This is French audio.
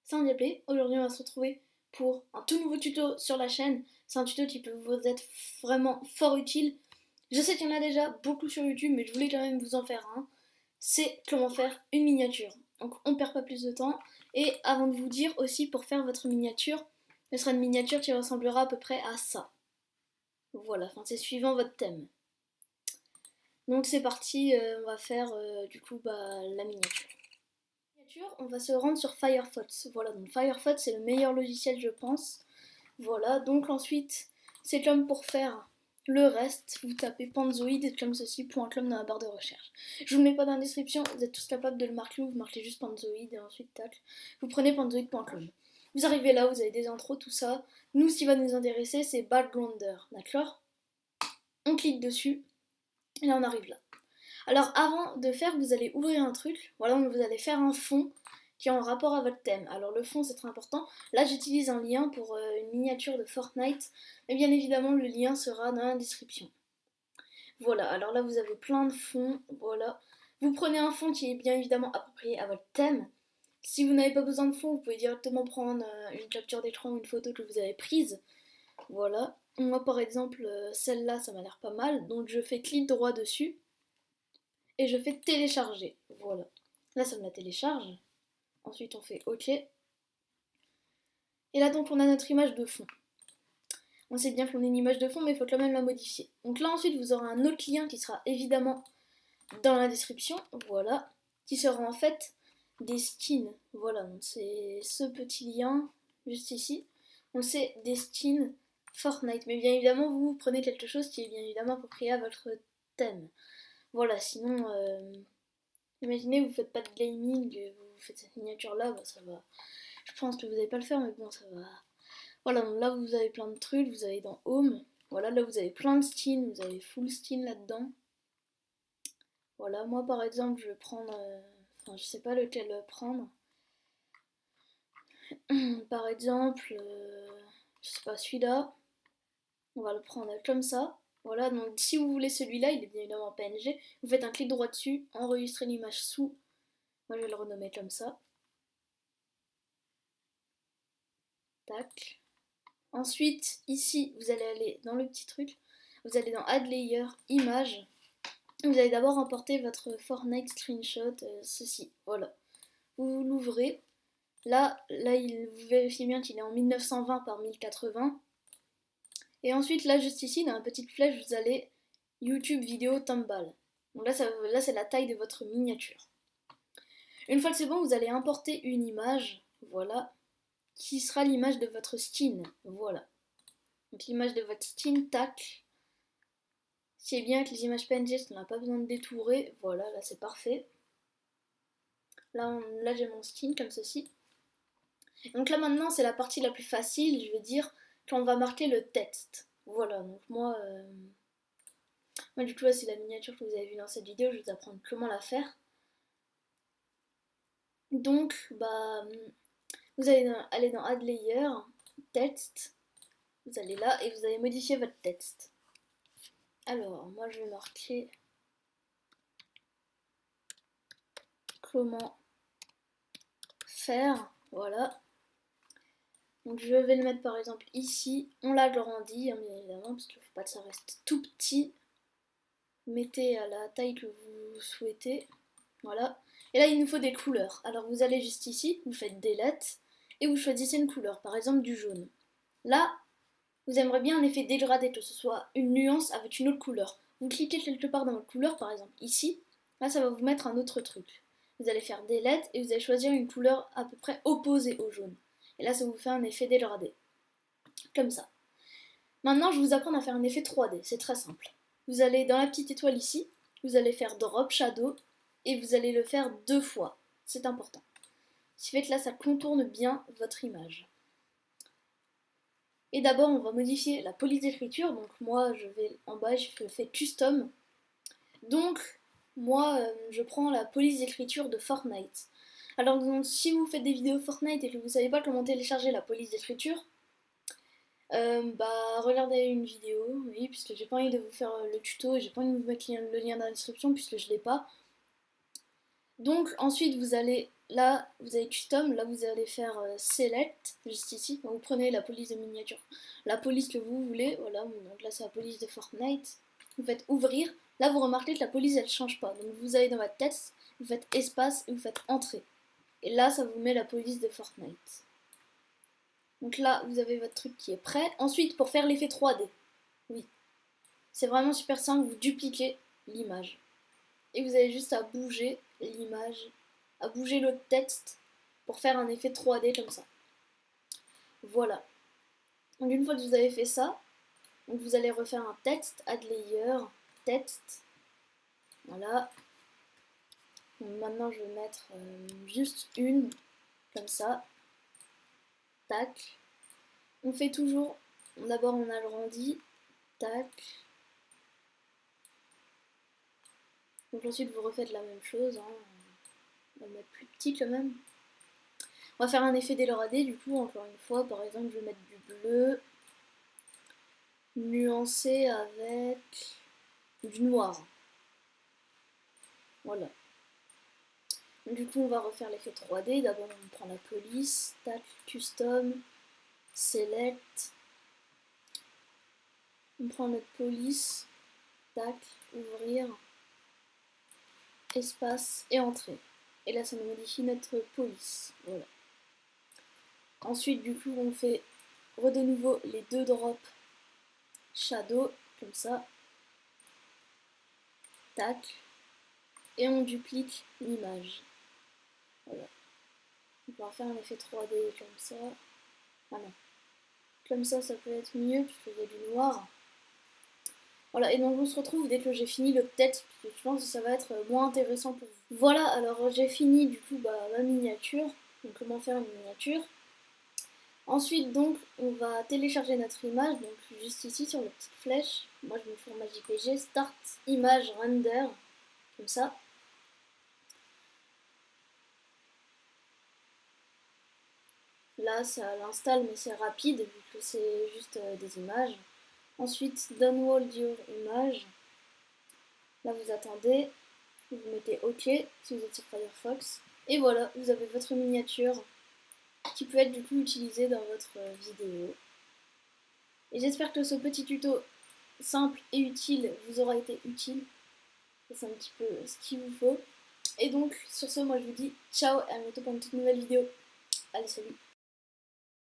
c'est un gameplay. Aujourd'hui on va se retrouver pour un tout nouveau tuto sur la chaîne. C'est un tuto qui peut vous être vraiment fort utile. Je sais qu'il y en a déjà beaucoup sur YouTube, mais je voulais quand même vous en faire un. C'est comment faire une miniature. Donc on perd pas plus de temps. Et avant de vous dire aussi, pour faire votre miniature, ce sera une miniature qui ressemblera à peu près à ça. Voilà, enfin c'est suivant votre thème. Donc c'est parti, on va faire du coup la miniature. On va se rendre sur Firefox. Voilà, donc Firefox c'est le meilleur logiciel je pense. Voilà, donc ensuite c'est comme pour faire le reste, vous tapez Panzoid comme ceci, .com dans la barre de recherche. Je vous le mets pas dans la description, vous êtes tous capables de le marquer ou vous marquez juste Panzoid et ensuite tac, vous prenez panzoid.com. Vous arrivez là, vous avez des intros, tout ça. Nous, ce qui va nous intéresser, c'est Backgrounder, d'accord? On clique dessus et là on arrive là. Alors avant de faire, vous allez ouvrir un truc, voilà, vous allez faire un fond qui est en rapport à votre thème. Alors le fond c'est très important, là j'utilise un lien pour une miniature de Fortnite, mais bien évidemment le lien sera dans la description. Voilà, alors là vous avez plein de fonds, voilà. Vous prenez un fond qui est bien évidemment approprié à votre thème. Si vous n'avez pas besoin de fond, vous pouvez directement prendre une capture d'écran ou une photo que vous avez prise. Voilà, moi par exemple celle-là ça m'a l'air pas mal, donc je fais clic droit dessus et je fais télécharger. Voilà. Là, ça me la télécharge. Ensuite, on fait OK. Et là, donc, on a notre image de fond. On sait bien qu'on a une image de fond, mais il faut quand même la modifier. Donc là, ensuite, vous aurez un autre lien qui sera évidemment dans la description. Voilà. Qui sera en fait des skins. Voilà. Donc c'est ce petit lien juste ici. On sait des skins Fortnite. Mais bien évidemment, vous prenez quelque chose qui est bien évidemment approprié à votre thème. Voilà. Sinon... imaginez, vous faites pas de gaming, vous faites cette miniature là, ça va. Je pense que vous n'allez pas le faire, mais bon, ça va. Voilà, donc là vous avez plein de trucs, vous avez dans Home. Voilà, là vous avez plein de skins, vous avez full skin là-dedans. Voilà, moi par exemple, je vais prendre. Enfin, je sais pas lequel prendre. Par exemple, je sais pas, celui-là. On va le prendre comme ça. Voilà, donc si vous voulez celui-là, il est bien évidemment PNG. Vous faites un clic droit dessus, enregistrer l'image sous. Moi je vais le renommer comme ça. Tac. Ensuite, ici, vous allez aller dans le petit truc, vous allez dans Add Layer, Image. Vous allez d'abord importer votre Fortnite screenshot, ceci, voilà. Vous l'ouvrez. Là, vous vérifiez bien qu'il est en 1920 par 1080. Et ensuite, là, juste ici, dans la petite flèche, vous allez YouTube vidéo Tomball. Donc là, c'est la taille de votre miniature. Une fois que c'est bon, vous allez importer une image, voilà, qui sera l'image de votre skin, voilà. Donc l'image de votre skin, tac. C'est bien que les images PNG, on n'a pas besoin de détourer. Voilà, là c'est parfait. Là j'ai mon skin comme ceci. Donc là maintenant c'est la partie la plus facile, je vais dire, quand on va marquer le texte. Voilà, donc moi du coup là c'est la miniature que vous avez vue dans cette vidéo, je vais vous apprendre comment la faire. Donc vous allez aller dans Add Layer, Text, vous allez là et vous allez modifier votre texte. Alors moi je vais marquer comment faire, voilà. Donc je vais le mettre par exemple ici, on l'agrandit hein, bien évidemment, parce qu'il ne faut pas que ça reste tout petit. Mettez à la taille que vous souhaitez, voilà. Et là il nous faut des couleurs, alors vous allez juste ici, vous faites Delete, et vous choisissez une couleur, par exemple du jaune. Là, vous aimeriez bien un effet dégradé, que ce soit une nuance avec une autre couleur. Vous cliquez quelque part dans votre couleur, par exemple ici, là ça va vous mettre un autre truc. Vous allez faire Delete, et vous allez choisir une couleur à peu près opposée au jaune. Et là, ça vous fait un effet dégradé. Comme ça. Maintenant, je vais vous apprendre à faire un effet 3D. C'est très simple. Vous allez dans la petite étoile ici, vous allez faire Drop Shadow, et vous allez le faire 2 fois. C'est important. Ce qui fait que là, ça contourne bien votre image. Et d'abord, on va modifier la police d'écriture. Donc moi, je vais en bas, je fais Custom. Donc, moi, je prends la police d'écriture de Fortnite. Alors donc, si vous faites des vidéos Fortnite et que vous ne savez pas comment télécharger la police d'écriture, regardez une vidéo, oui, puisque j'ai pas envie de vous faire le tuto et j'ai pas envie de vous mettre le lien dans la description puisque je l'ai pas. Donc ensuite vous allez là, vous avez custom, là vous allez faire select, juste ici, donc vous prenez la police de miniature, la police que vous voulez, voilà, donc là c'est la police de Fortnite, vous faites ouvrir, là vous remarquez que la police elle change pas, donc vous allez dans votre test, vous faites espace et vous faites entrée, et là ça vous met la police de Fortnite. Donc là vous avez votre truc qui est prêt, ensuite pour faire l'effet 3D, oui, c'est vraiment super simple, vous dupliquez l'image, et vous avez juste à bouger l'image, à bouger le texte pour faire un effet 3D comme ça. Voilà. Donc une fois que vous avez fait ça, donc vous allez refaire un texte, add layer, texte. Voilà. Donc maintenant je vais mettre juste une, comme ça. Tac. On fait toujours, d'abord on agrandit, tac. Donc ensuite vous refaites la même chose, hein. On va le mettre plus petit quand même. On va faire un effet déloradé du coup, encore une fois, par exemple je vais mettre du bleu, nuancé avec du noir. Voilà. Du coup, on va refaire l'effet 3D. D'abord, on prend la police, tac, custom, select. On prend notre police, tac, ouvrir, espace et entrée. Et là, ça nous modifie notre police. Voilà. Ensuite, du coup, on fait de nouveau les deux drops shadow, comme ça. Tac. Et on duplique l'image. Voilà. On va faire un effet 3D comme ça. Ah non. Comme ça peut être mieux, puisqu'il y a du noir. Voilà, et donc on se retrouve dès que j'ai fini le texte, parce que je pense que ça va être moins intéressant pour vous. Voilà, alors j'ai fini du coup ma miniature. Donc comment faire une miniature. Ensuite, donc, on va télécharger notre image, donc juste ici sur la petite flèche. Moi je mets format JPG, Start Image Render, comme ça. Là, ça l'installe, mais c'est rapide, vu que c'est juste des images. Ensuite, download your image. Là, vous attendez, vous mettez OK si vous êtes sur Firefox. Et voilà, vous avez votre miniature qui peut être du coup utilisée dans votre vidéo. Et j'espère que ce petit tuto simple et utile vous aura été utile. C'est un petit peu ce qu'il vous faut. Et donc, sur ce, moi je vous dis ciao et à bientôt pour une toute nouvelle vidéo. Allez, salut!